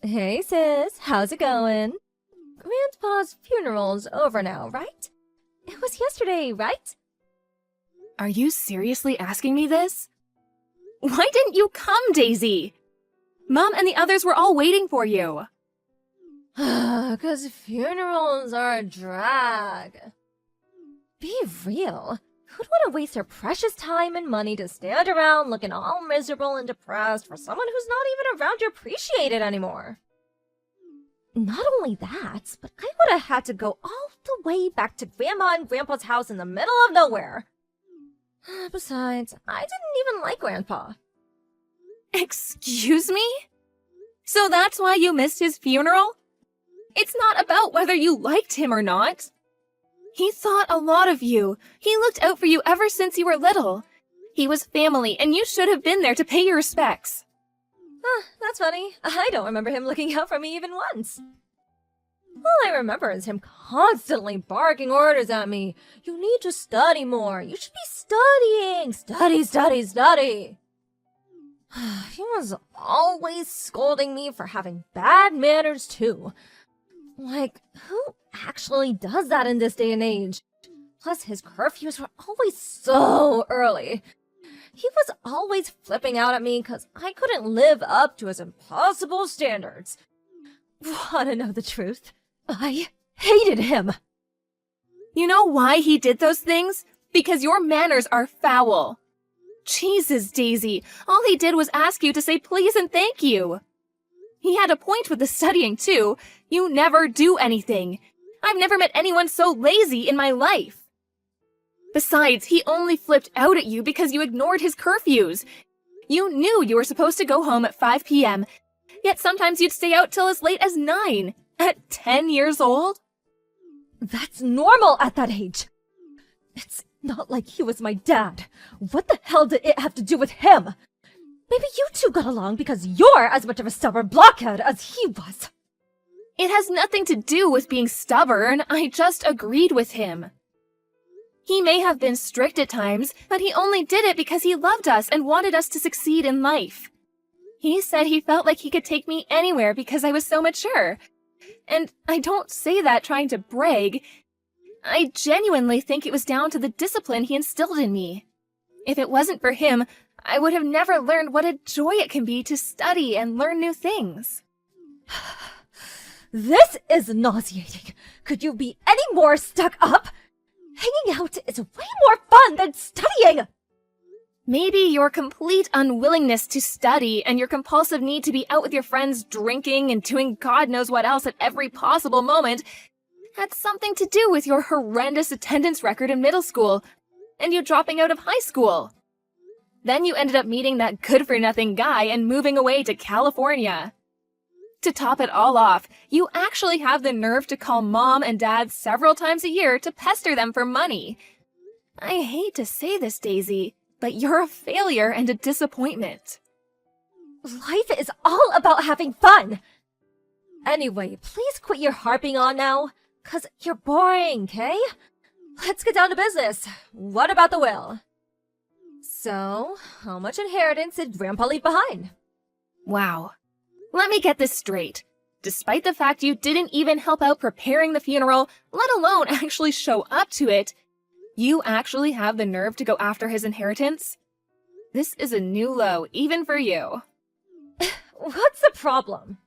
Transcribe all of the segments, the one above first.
Hey sis, how's it going? Grandpa's funeral's over now, right? It was yesterday, right? Are you seriously asking me this? Why didn't you come, Daisy? Mom and the others were all waiting for you. 'Cause funerals are a drag. Be real. Who'd want to waste their precious time and money to stand around looking all miserable and depressed for someone who's not even around to appreciate it anymore? Not only that, but I would have had to go all the way back to Grandma and Grandpa's house in the middle of nowhere. Besides, I didn't even like Grandpa. Excuse me? So that's why you missed his funeral? It's not about whether you liked him or not. He thought a lot of you. He looked out for you ever since you were little. He was family, and you should have been there to pay your respects. That's funny. I don't remember him looking out for me even once. All I remember is him constantly barking orders at me. You need to study more. You should be studying. Study, study, study. He was always scolding me for having bad manners, too. Like, who actually does that in this day and age? Plus, his curfews were always so early. He was always flipping out at me because I couldn't live up to his impossible standards. Wanna know the truth? I hated him. You know why he did those things? Because your manners are foul. Jesus, Daisy, all he did was ask you to say please and thank you. He had a point with the studying, too. You never do anything. I've never met anyone so lazy in my life. Besides, he only flipped out at you because you ignored his curfews. You knew you were supposed to go home at 5 p.m., yet sometimes you'd stay out till as late as 9. At 10 years old? That's normal at that age. It's not like he was my dad. What the hell did it have to do with him? Maybe you two got along because you're as much of a stubborn blockhead as he was. It has nothing to do with being stubborn. I just agreed with him. He may have been strict at times, but he only did it because he loved us and wanted us to succeed in life. He said he felt like he could take me anywhere because I was so mature. And I don't say that trying to brag. I genuinely think it was down to the discipline he instilled in me. If it wasn't for him, I would have never learned what a joy it can be to study and learn new things. This is nauseating. Could you be any more stuck up? Hanging out is way more fun than studying! Maybe your complete unwillingness to study and your compulsive need to be out with your friends drinking and doing God knows what else at every possible moment had something to do with your horrendous attendance record in middle school and you dropping out of high school. Then you ended up meeting that good-for-nothing guy and moving away to California. To top it all off, you actually have the nerve to call Mom and Dad several times a year to pester them for money. I hate to say this, Daisy, but you're a failure and a disappointment. Life is all about having fun. Anyway, please quit your harping on now, 'cause you're boring, okay? Let's get down to business. What about the will? So, how much inheritance did Grandpa leave behind? Wow. Let me get this straight. Despite the fact you didn't even help out preparing the funeral, let alone actually show up to it, you actually have the nerve to go after his inheritance? This is a new low, even for you. What's the problem?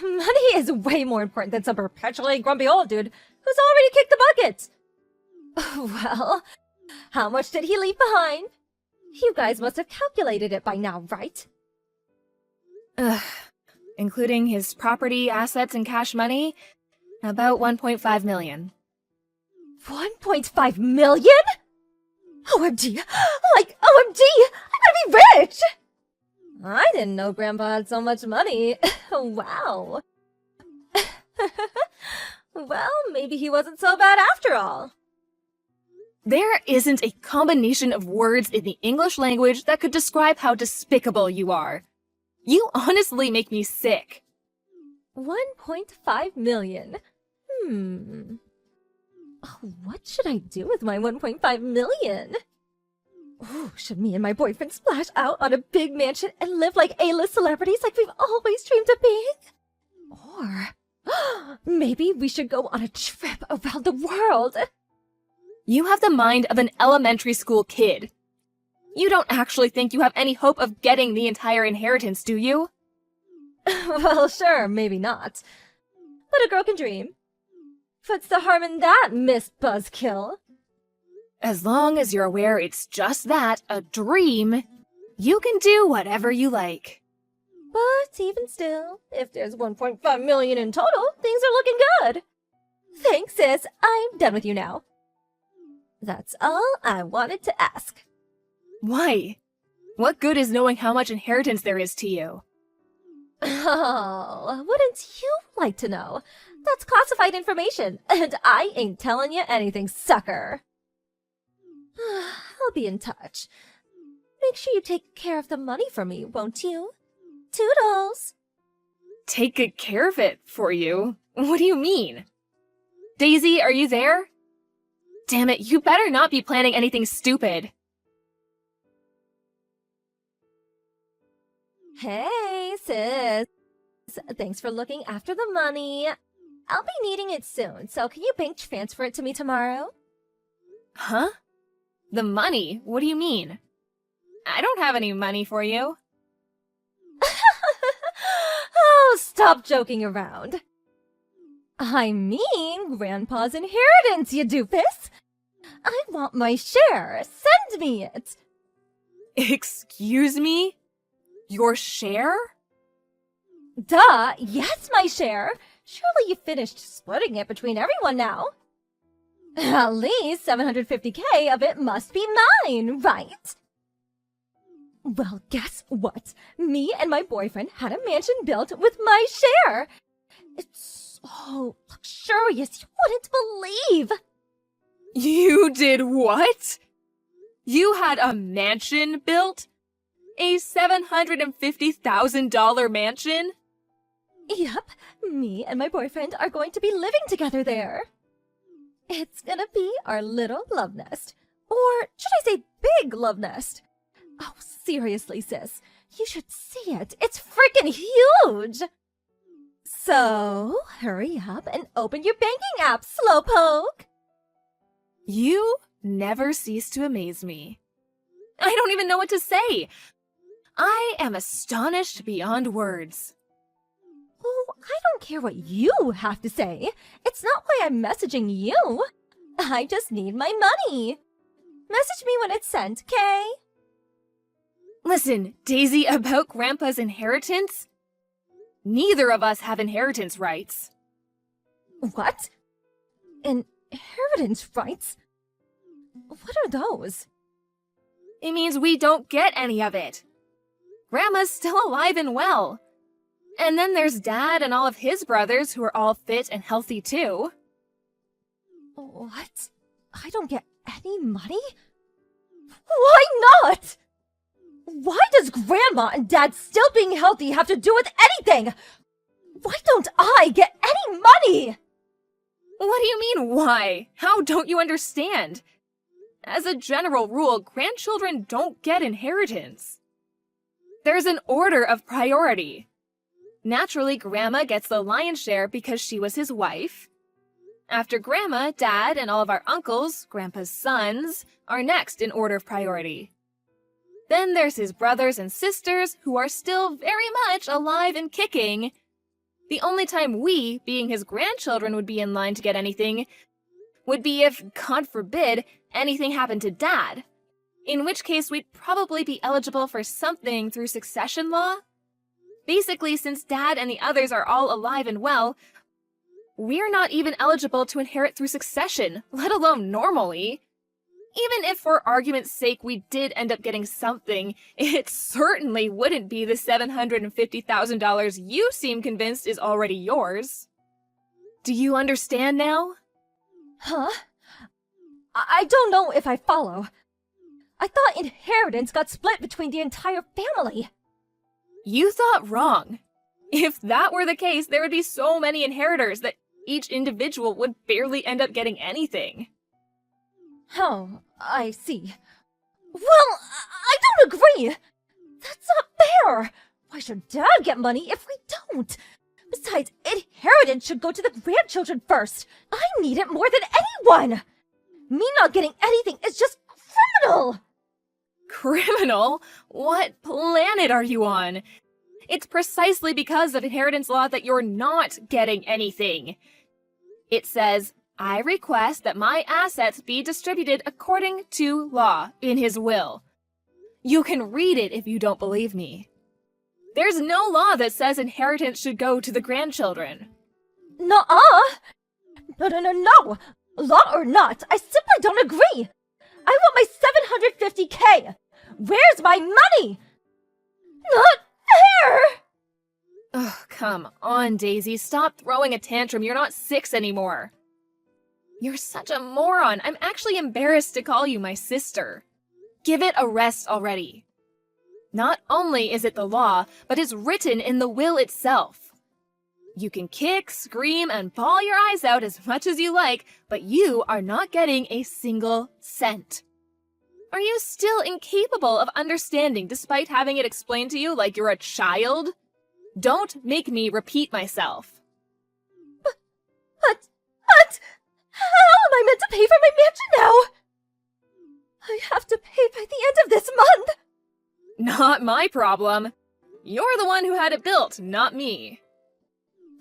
Money is way more important than some perpetually grumpy old dude who's already kicked the bucket. Well, how much did he leave behind? You guys must have calculated it by now, right? Including his property, assets, and cash money, about 1.5 million. 1.5 million? OMG! Like, OMG! I'm gonna be rich! I didn't know Grandpa had so much money. Wow. Well, maybe he wasn't so bad after all. There isn't a combination of words in the English language that could describe how despicable you are. You honestly make me sick. 1.5 million? Oh, what should I do with my 1.5 million? Ooh, should me and my boyfriend splash out on a big mansion and live like A-list celebrities like we've always dreamed of being? Maybe we should go on a trip around the world. You have the mind of an elementary school kid. You don't actually think you have any hope of getting the entire inheritance, do you? Well, sure, maybe not. But a girl can dream. What's the harm in that, Miss Buzzkill? As long as you're aware it's just that, a dream, you can do whatever you like. But even still, if there's 1.5 million in total, things are looking good. Thanks, sis. I'm done with you now. That's all I wanted to ask. Why? What good is knowing how much inheritance there is to you? Oh, wouldn't you like to know? That's classified information, and I ain't telling you anything, sucker. I'll be in touch. Make sure you take care of the money for me, won't you? Toodles! Take good care of it for you? What do you mean? Daisy, are you there? Damn it, you better not be planning anything stupid. Hey, sis. Thanks for looking after the money. I'll be needing it soon, so can you bank transfer it to me tomorrow? Huh? The money? What do you mean? I don't have any money for you. Oh, stop joking around. I mean Grandpa's inheritance, you doofus. I want my share. Send me it. Excuse me? Your share? Duh, yes, my share. Surely you finished splitting it between everyone now. At least 750K of it must be mine, right? Well, guess what? Me and my boyfriend had a mansion built with my share. It's so luxurious you wouldn't believe. You did what? You had a mansion built? A $750,000 mansion? Yep, me and my boyfriend are going to be living together there. It's gonna be our little love nest. Or should I say big love nest? Oh, seriously, sis. You should see it. It's freaking huge! So, hurry up and open your banking app, slowpoke! You never cease to amaze me. I don't even know what to say. I am astonished beyond words. Oh, I don't care what you have to say. It's not why I'm messaging you. I just need my money. Message me when it's sent, okay? Listen, Daisy, about Grandpa's inheritance? Neither of us have inheritance rights. What? Inheritance rights? What are those? It means we don't get any of it. Grandma's still alive and well. And then there's Dad and all of his brothers who are all fit and healthy too. What? I don't get any money? Why not? Why does Grandma and Dad still being healthy have to do with anything? Why don't I get any money? What do you mean, why? How don't you understand? As a general rule, grandchildren don't get inheritance. There's an order of priority. Naturally, Grandma gets the lion's share because she was his wife. After Grandma, Dad, and all of our uncles, Grandpa's sons, are next in order of priority. Then there's his brothers and sisters, who are still very much alive and kicking. The only time we, being his grandchildren, would be in line to get anything would be if, God forbid, anything happened to Dad. In which case, we'd probably be eligible for something through succession law. Basically, since Dad and the others are all alive and well, we're not even eligible to inherit through succession, let alone normally. Even if for argument's sake we did end up getting something, it certainly wouldn't be the $750,000 you seem convinced is already yours. Do you understand now? Huh? I don't know if I follow. I thought inheritance got split between the entire family. You thought wrong. If that were the case, there would be so many inheritors that each individual would barely end up getting anything. Oh, I see. Well, I don't agree! That's not fair! Why should Dad get money if we don't? Besides, inheritance should go to the grandchildren first. I need it more than anyone. Me not getting anything is just criminal. Criminal? What planet are you on? It's precisely because of inheritance law that you're not getting anything. It says, I request that my assets be distributed according to law in his will. You can read it if you don't believe me. There's no law that says inheritance should go to the grandchildren. Nuh-uh. No. Law or not, I simply don't agree. I want my 750K. Where's my money? Not fair. Oh, come on, Daisy. Stop throwing a tantrum. You're not 6 anymore. You're such a moron. I'm actually embarrassed to call you my sister. Give it a rest already. Not only is it the law, but it's written in the will itself. You can kick, scream, and bawl your eyes out as much as you like, but you are not getting a single cent. Are you still incapable of understanding despite having it explained to you like you're a child? Don't make me repeat myself. But, how am I meant to pay for my mansion now? I have to pay by the end of this month. Not my problem. You're the one who had it built, not me.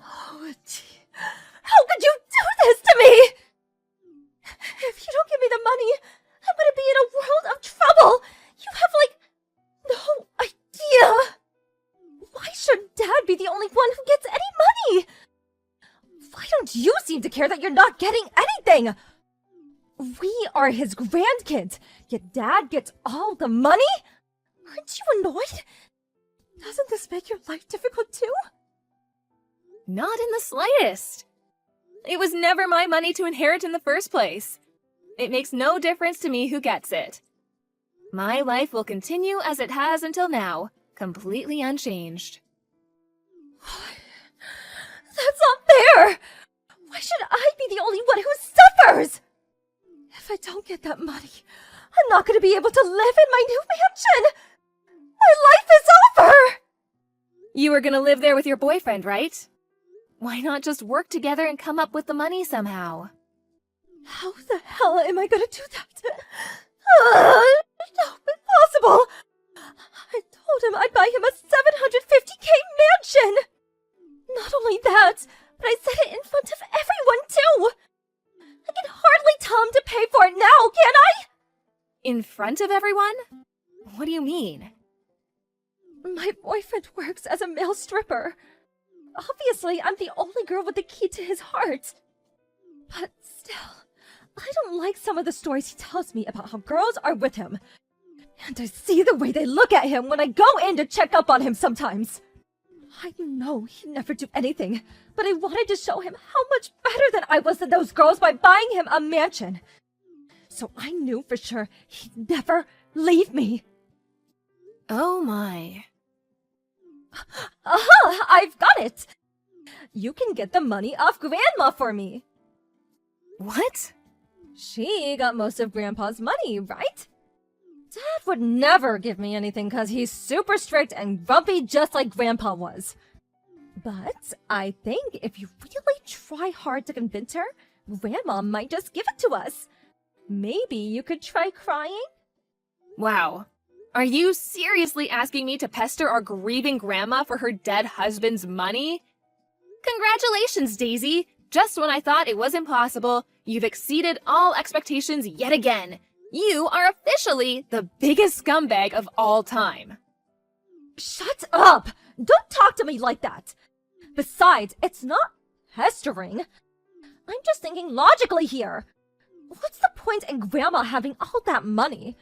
Oh, gee. How could you do this to me? If you don't give me the money, I'm gonna be in a world of trouble. You have, no idea. Why should Dad be the only one who gets any money? Why don't you seem to care that you're not getting anything? We are his grandkids, yet Dad gets all the money? Aren't you annoyed? Doesn't this make your life difficult too? Not in the slightest. It was never my money to inherit in the first place. It makes no difference to me who gets it. My life will continue as it has until now, completely unchanged. That's not fair! Why should I be the only one who suffers? If I don't get that money, I'm not going to be able to live in my new mansion! My life is over! You were gonna live there with your boyfriend, right? Why not just work together and come up with the money somehow? How the hell am I going to do that? No, impossible! I told him I'd buy him a 750K mansion! Not only that, but I said it in front of everyone, too! I can hardly tell him to pay for it now, can I? In front of everyone? What do you mean? My boyfriend works as a male stripper. Obviously, I'm the only girl with the key to his heart. But still, I don't like some of the stories he tells me about how girls are with him. And I see the way they look at him when I go in to check up on him sometimes. I know he'd never do anything, but I wanted to show him how much better than I was than those girls by buying him a mansion. So I knew for sure he'd never leave me. Oh my. Aha! I've got it! You can get the money off Grandma for me. What? She got most of Grandpa's money, right? Dad would never give me anything because he's super strict and grumpy just like Grandpa was. But I think if you really try hard to convince her, Grandma might just give it to us. Maybe you could try crying? Wow. Are you seriously asking me to pester our grieving grandma for her dead husband's money? Congratulations, Daisy! Just when I thought it was impossible, you've exceeded all expectations yet again. You are officially the biggest scumbag of all time. Shut up! Don't talk to me like that! Besides, it's not pestering. I'm just thinking logically here. What's the point in Grandma having all that money?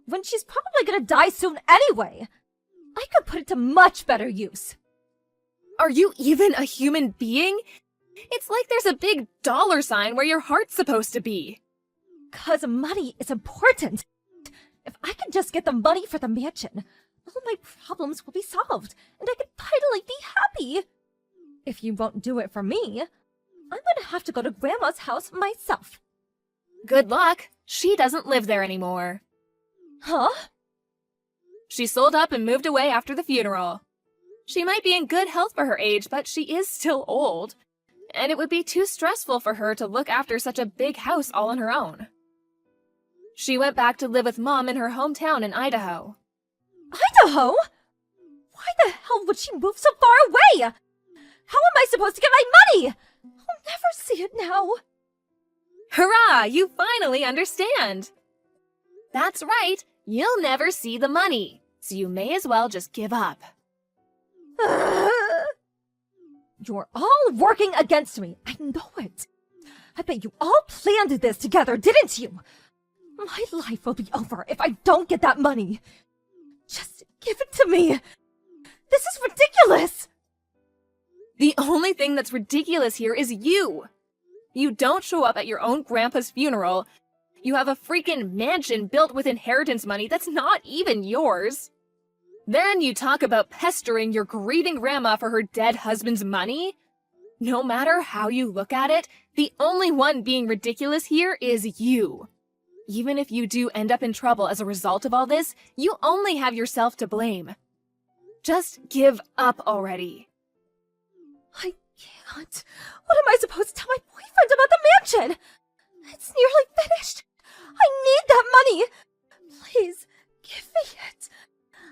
When she's probably gonna die soon anyway. I could put it to much better use. Are you even a human being? It's like there's a big dollar sign where your heart's supposed to be. 'Cause money is important. If I can just get the money for the mansion, all my problems will be solved, and I can finally be happy. If you won't do it for me, I'm gonna have to go to Grandma's house myself. Good luck. She doesn't live there anymore. Huh? She sold up and moved away after the funeral. She might be in good health for her age, but she is still old. and it would be too stressful for her to look after such a big house all on her own. She went back to live with Mom in her hometown in Idaho. Idaho? Why the hell would she move so far away? How am I supposed to get my money? I'll never see it now. Hurrah! You finally understand! That's right, you'll never see the money, so you may as well just give up. You're all working against me. I know it. I bet you all planned this together, didn't you? My life will be over if I don't get that money. Just give it to me. This is ridiculous. The only thing that's ridiculous here is you. You don't show up at your own grandpa's funeral. You have a freaking mansion built with inheritance money that's not even yours. Then you talk about pestering your grieving grandma for her dead husband's money? No matter how you look at it, the only one being ridiculous here is you. Even if you do end up in trouble as a result of all this, you only have yourself to blame. Just give up already. I can't. What am I supposed to tell my boyfriend about the mansion? It's nearly finished. I need that money. Please, give me it.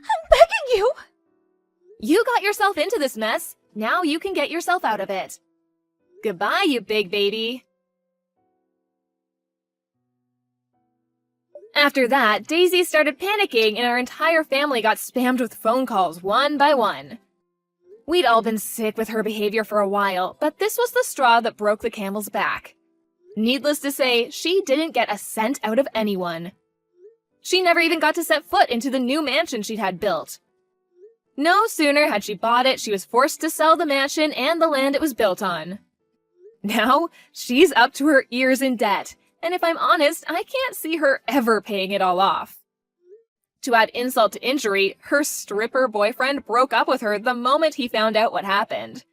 I'm begging you. You got yourself into this mess. Now you can get yourself out of it. Goodbye, you big baby. After that, Daisy started panicking and our entire family got spammed with phone calls one by one. We'd all been sick with her behavior for a while, but this was the straw that broke the camel's back. Needless to say, she didn't get a cent out of anyone. She never even got to set foot into the new mansion she'd had built. No sooner had she bought it, she was forced to sell the mansion and the land it was built on. Now, she's up to her ears in debt, and if I'm honest, I can't see her ever paying it all off. To add insult to injury, her stripper boyfriend broke up with her the moment he found out what happened.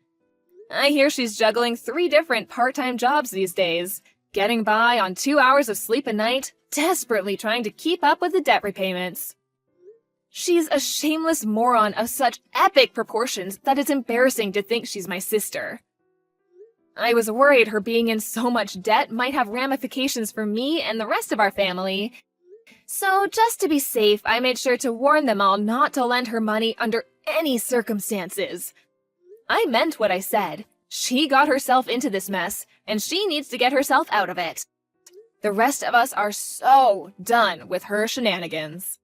I hear she's juggling 3 different part-time jobs these days, getting by on 2 hours of sleep a night, desperately trying to keep up with the debt repayments. She's a shameless moron of such epic proportions that it's embarrassing to think she's my sister. I was worried her being in so much debt might have ramifications for me and the rest of our family. So just to be safe, I made sure to warn them all not to lend her money under any circumstances. I meant what I said. She got herself into this mess, and she needs to get herself out of it. The rest of us are so done with her shenanigans.